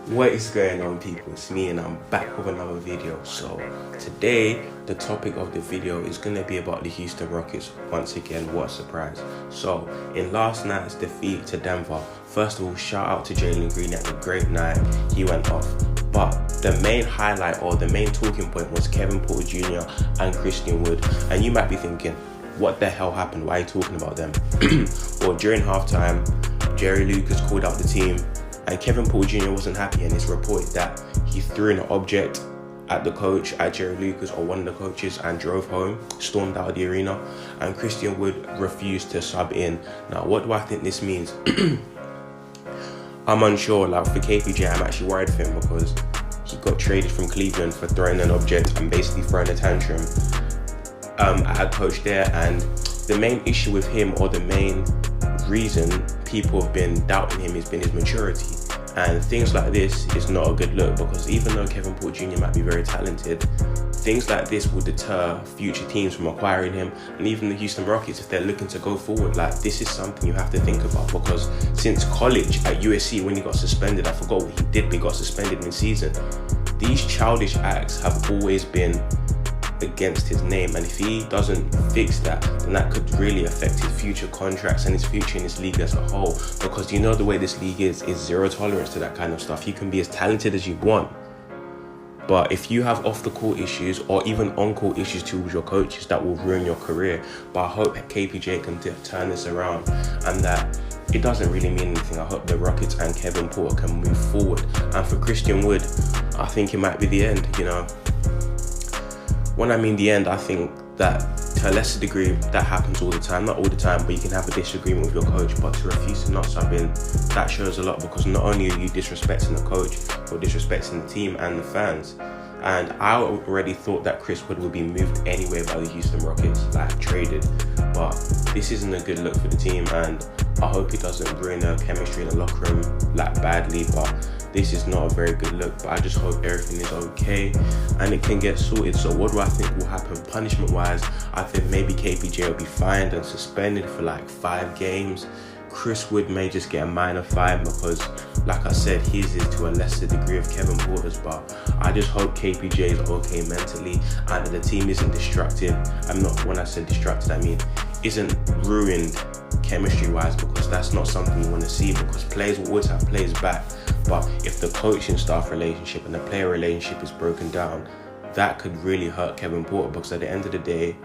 What is going on, people? It's me and I'm back with another video. So today the topic of the video is going to be about the Houston Rockets. Once again, what a surprise. So in last night's defeat to Denver, first of all, shout out to Jalen Green. Had a great night, he went off. But the main highlight or the main talking point was Kevin Porter Jr. and Christian Wood. And you might be thinking, what the hell happened? Why are you talking about them? Well, during halftime, Jerry Lucas called out the team and Kevin Porter Jr. wasn't happy, and it's reported that he threw an object at the coach, at Jerry Lucas or one of the coaches, and drove home, stormed out of the arena, and Christian Wood refused to sub in. Now, what do I think this means? I'm unsure. Like for KPJ, I'm actually worried for him because he got traded from Cleveland for throwing an object and basically throwing a tantrum at a coach there. And the main issue with him, or the main reason people have been doubting him, has been his maturity. And things like this is not a good look, because even though Kevin Porter Jr. might be very talented, things like this will deter future teams from acquiring him. And even the Houston Rockets, if they're looking to go forward, like, this is something you have to think about, because since college at USC, when he got suspended, I forgot what he did, but he got suspended in season. These childish acts have always been against his name, and if he doesn't fix that, then that could really affect his future contracts and his future in this league as a whole. Because you know the way this league is zero tolerance to that kind of stuff. You can be as talented as you want, but if you have off the court issues or even on court issues towards your coaches, that will ruin your career. But I hope KPJ can turn this around, and that it doesn't really mean anything. I hope the Rockets and Kevin Porter can move forward. And for Christian Wood, I think it might be the end, you know. When I mean the end, I think that to a lesser degree that happens all the time. Not all the time, but you can have a disagreement with your coach, but to refuse to not sub in, that shows a lot, because not only are you disrespecting the coach, you're disrespecting the team and the fans. And I already thought that Chris Wood would be moved anyway by the Houston Rockets, like traded. But this isn't a good look for the team, and I hope it doesn't ruin the chemistry in the locker room like badly. But this is not a very good look. But I just hope everything is okay and it can get sorted. So what do I think will happen punishment wise? I think maybe KPJ will be fined and suspended for like 5 games. Chris Wood may just get a minor fine, because like I said, his is to a lesser degree of Kevin Porter's. But I just hope KPJ is okay mentally and that the team isn't destructive. When I said destructive, I mean isn't ruined chemistry wise, because that's not something you want to see, because players will always have players back. But if the coaching staff relationship and the player relationship is broken down, that could really hurt Kevin Porter, because at the end of the day,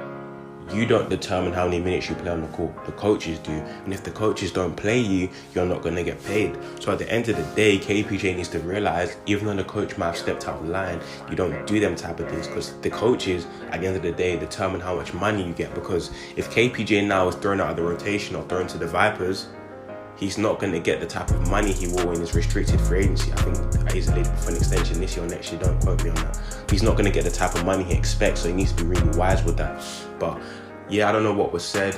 you don't determine how many minutes you play on the court, the coaches do. And if the coaches don't play you, you're not going to get paid. So at the end of the day, KPJ needs to realize, even though the coach might have stepped out of line, you don't do them type of things, because the coaches at the end of the day determine how much money you get. Because if KPJ now is thrown out of the rotation or thrown to the Vipers, he's not going to get the type of money he will in his restricted free agency. I think he's eligible for an extension this year or next year, don't quote me on that. He's not going to get the type of money he expects, so he needs to be really wise with that. But yeah, I don't know what was said,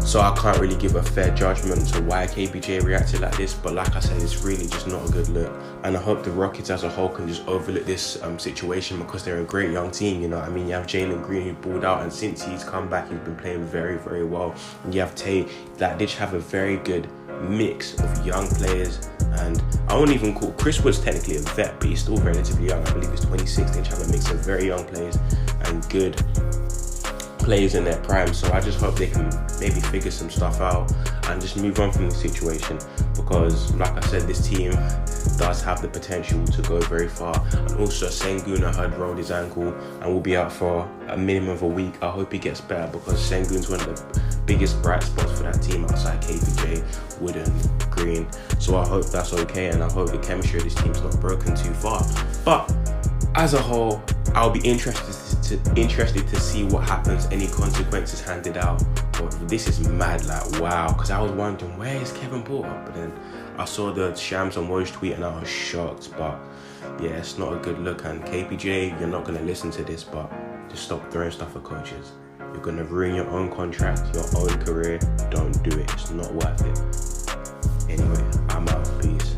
so I can't really give a fair judgment to why KPJ reacted like this. But like I said, it's really just not a good look, and I hope the Rockets as a whole can just overlook this situation, because they're a great young team, you know what I mean? You have Jalen Green, who balled out, and since he's come back, he's been playing very, very well. And you have Tay, that did have a very good mix of young players. And I won't even call Chris Wood's technically a vet, but he's still relatively young. I believe he's 26. They have a mix of very young players and good players in their prime. So I just hope they can maybe figure some stuff out and just move on from the situation, because like I said, this team does have the potential to go very far. And also Sengun, I heard, rolled his ankle and will be out for a minimum of a week. I hope he gets better, because Sengun's one of the biggest bright spots for that team outside KPJ, Wood and Green. So I hope that's okay, and I hope the chemistry of this team's not broken too far. But as a whole, I'll be interested to see what happens, any consequences handed out. But this is mad, like wow, because I was wondering, where is Kevin Porter? But then I saw the Shams on Woj tweet and I was shocked. But yeah, it's not a good look. And KPJ, you're not going to listen to this, but just stop throwing stuff at coaches. You're going to ruin your own contract, your own career. Don't do it. It's not worth it. Anyway, I'm out. Peace.